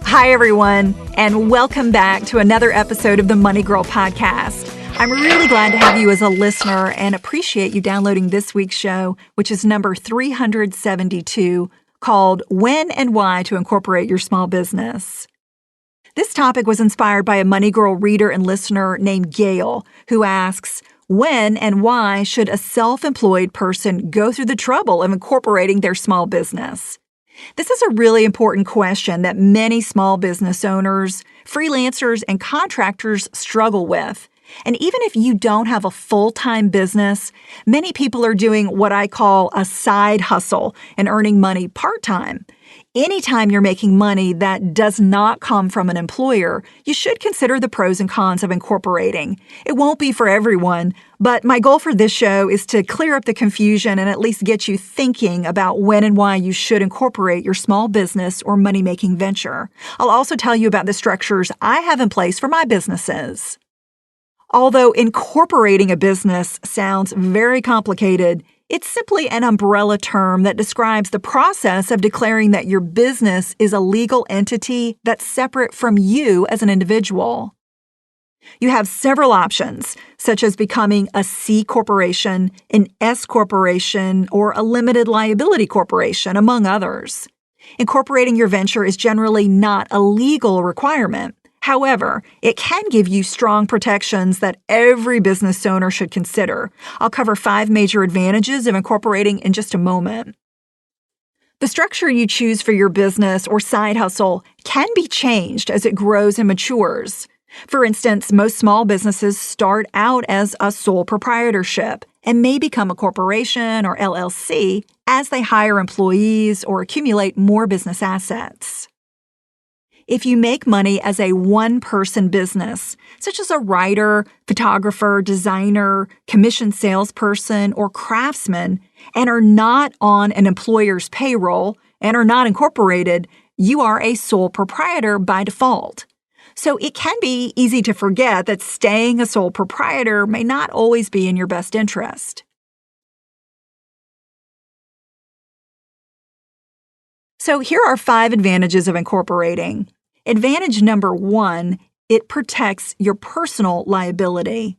Hi, everyone, and welcome back to another episode of the Money Girl podcast. I'm really glad to have you as a listener and appreciate you downloading this week's show, which is number 372, called When and Why to Incorporate Your Small Business. This topic was inspired by a Money Girl reader and listener named Gail, who asks, when and why should a self-employed person go through the trouble of incorporating their small business? This is a really important question that many small business owners, freelancers, and contractors struggle with. And even if you don't have a full-time business, many people are doing what I call a side hustle and earning money part-time. Anytime you're making money that does not come from an employer, you should consider the pros and cons of incorporating. It won't be for everyone, but my goal for this show is to clear up the confusion and at least get you thinking about when and why you should incorporate your small business or money-making venture. I'll also tell you about the structures I have in place for my businesses. Although incorporating a business sounds very complicated, it's simply an umbrella term that describes the process of declaring that your business is a legal entity that's separate from you as an individual. You have several options, such as becoming a C corporation, an S corporation, or a limited liability corporation, among others. Incorporating your venture is generally not a legal requirement. However, it can give you strong protections that every business owner should consider. I'll cover 5 major advantages of incorporating in just a moment. The structure you choose for your business or side hustle can be changed as it grows and matures. For instance, most small businesses start out as a sole proprietorship and may become a corporation or LLC as they hire employees or accumulate more business assets. If you make money as a one-person business, such as a writer, photographer, designer, commissioned salesperson, or craftsman, and are not on an employer's payroll and are not incorporated, you are a sole proprietor by default. So it can be easy to forget that staying a sole proprietor may not always be in your best interest. So here are 5 advantages of incorporating. Advantage number 1, it protects your personal liability.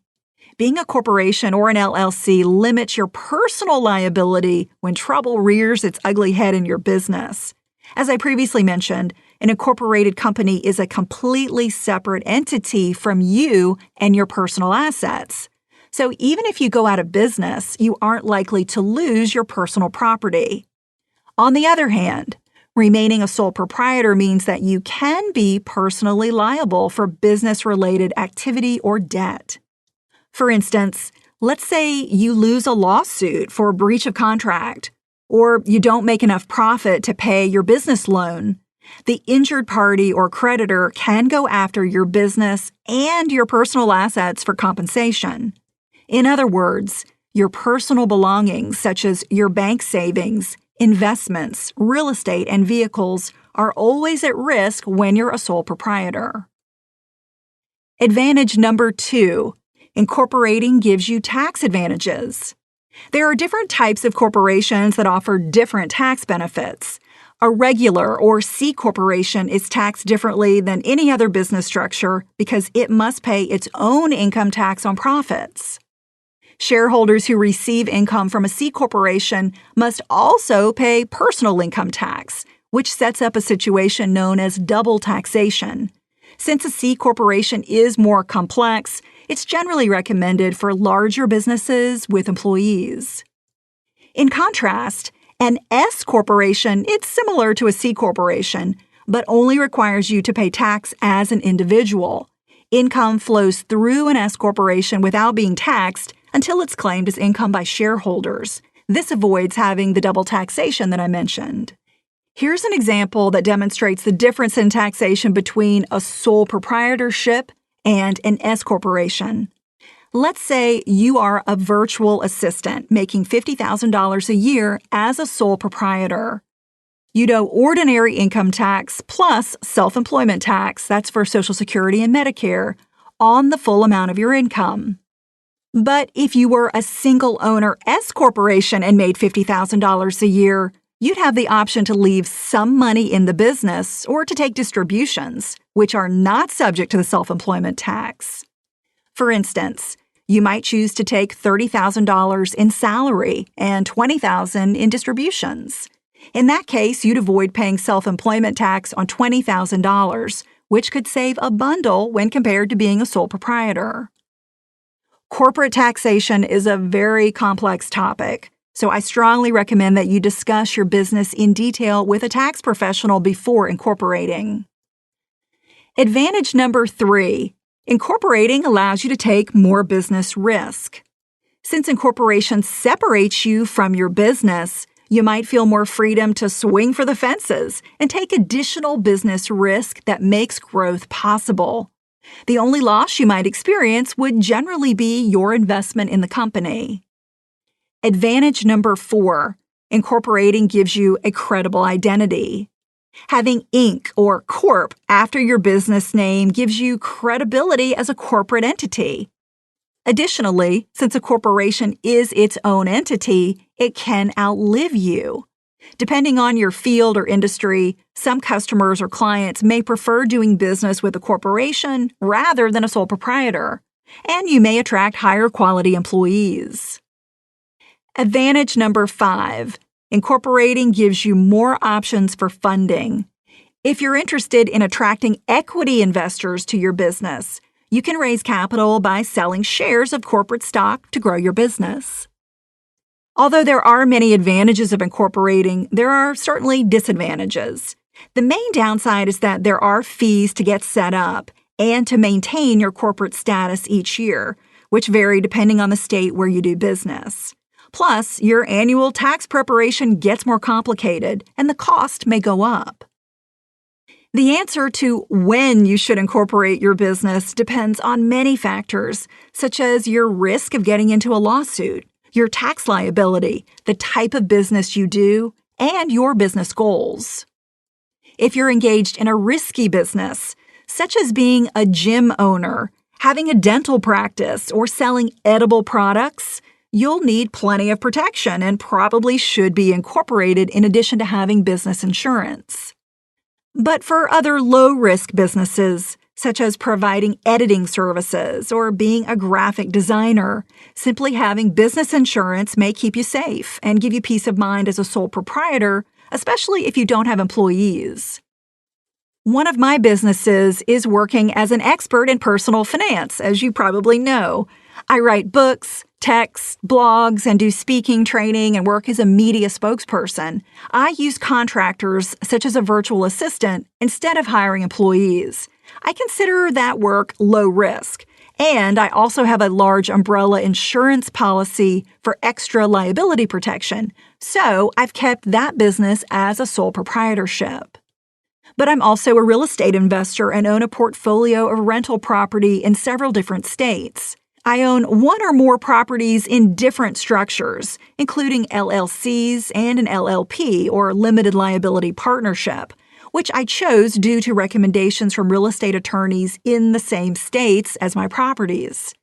Being a corporation or an LLC limits your personal liability when trouble rears its ugly head in your business. As I previously mentioned, an incorporated company is a completely separate entity from you and your personal assets. So even if you go out of business, you aren't likely to lose your personal property. On the other hand, remaining a sole proprietor means that you can be personally liable for business-related activity or debt. For instance, let's say you lose a lawsuit for breach of contract, or you don't make enough profit to pay your business loan. The injured party or creditor can go after your business and your personal assets for compensation. In other words, your personal belongings, such as your bank savings, investments, real estate, and vehicles are always at risk when you're a sole proprietor. Advantage number 2, incorporating gives you tax advantages. There are different types of corporations that offer different tax benefits. A regular or C corporation is taxed differently than any other business structure because it must pay its own income tax on profits. Shareholders who receive income from a C corporation must also pay personal income tax, which sets up a situation known as double taxation. Since a C corporation is more complex, it's generally recommended for larger businesses with employees. In contrast, an S corporation is similar to a C corporation, but only requires you to pay tax as an individual. Income flows through an S corporation without being taxed until it's claimed as income by shareholders. This avoids having the double taxation that I mentioned. Here's an example that demonstrates the difference in taxation between a sole proprietorship and an S corporation. Let's say you are a virtual assistant making $50,000 a year as a sole proprietor. You'd owe ordinary income tax plus self-employment tax, that's for Social Security and Medicare, on the full amount of your income. But if you were a single owner S corporation and made $50,000 a year, You'd have the option to leave some money in the business or to take distributions, which are not subject to the self-employment tax. For instance, you might choose to take $30,000 in salary and $20,000 in distributions. In that case, you'd avoid paying self-employment tax on $20,000, which could save a bundle when compared to being a sole proprietor. Corporate taxation is a very complex topic, so I strongly recommend that you discuss your business in detail with a tax professional before incorporating. Advantage number 3. Incorporating allows you to take more business risk. Since incorporation separates you from your business, you might feel more freedom to swing for the fences and take additional business risk that makes growth possible. The only loss you might experience would generally be your investment in the company. Advantage number 4. Incorporating gives you a credible identity. Having Inc. or Corp. after your business name gives you credibility as a corporate entity. Additionally, since a corporation is its own entity, it can outlive you. Depending on your field or industry, some customers or clients may prefer doing business with a corporation rather than a sole proprietor, and you may attract higher quality employees. Advantage number 5. Incorporating gives you more options for funding. If you're interested in attracting equity investors to your business, you can raise capital by selling shares of corporate stock to grow your business. Although there are many advantages of incorporating, there are certainly disadvantages. The main downside is that there are fees to get set up and to maintain your corporate status each year, which vary depending on the state where you do business. Plus, your annual tax preparation gets more complicated, and the cost may go up. The answer to when you should incorporate your business depends on many factors, such as your risk of getting into a lawsuit, your tax liability, the type of business you do, and your business goals. If you're engaged in a risky business, such as being a gym owner, having a dental practice, or selling edible products, you'll need plenty of protection and probably should be incorporated in addition to having business insurance. But for other low-risk businesses, such as providing editing services or being a graphic designer, simply having business insurance may keep you safe and give you peace of mind as a sole proprietor, especially if you don't have employees. One of my businesses is working as an expert in personal finance, as you probably know. I write books, text, blogs, and do speaking training and work as a media spokesperson. I use contractors, such as a virtual assistant, instead of hiring employees. I consider that work low risk, and I also have a large umbrella insurance policy for extra liability protection, so I've kept that business as a sole proprietorship. But I'm also a real estate investor and own a portfolio of rental property in several different states. I own one or more properties in different structures, including LLCs and an LLP, or limited liability partnership, which I chose due to recommendations from real estate attorneys in the same states as my properties.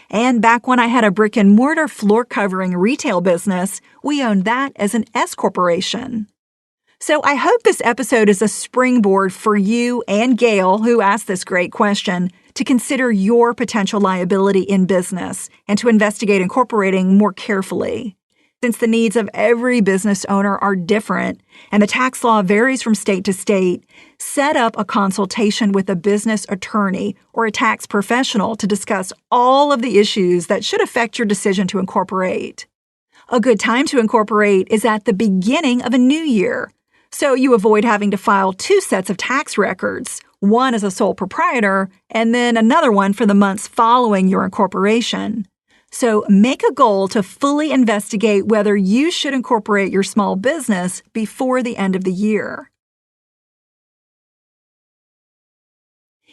And back when I had a brick-and-mortar floor-covering retail business, we owned that as an S corporation. So I hope this episode is a springboard for you and Gail, who asked this great question, to consider your potential liability in business and to investigate incorporating more carefully. Since the needs of every business owner are different and the tax law varies from state to state, set up a consultation with a business attorney or a tax professional to discuss all of the issues that should affect your decision to incorporate. A good time to incorporate is at the beginning of a new year, so you avoid having to file 2 sets of tax records, one as a sole proprietor and then another one for the months following your incorporation. So make a goal to fully investigate whether you should incorporate your small business before the end of the year.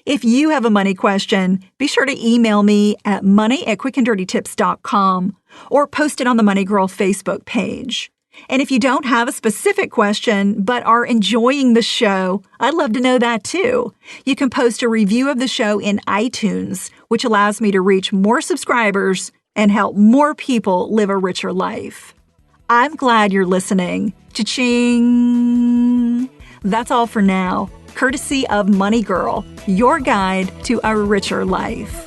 If you have a money question, be sure to email me at money@quickanddirtytips.com or post it on the Money Girl Facebook page. And if you don't have a specific question but are enjoying the show, I'd love to know that too. You can post a review of the show in iTunes, which allows me to reach more subscribers and help more people live a richer life. I'm glad you're listening. Cha-ching! That's all for now, courtesy of Money Girl, your guide to a richer life.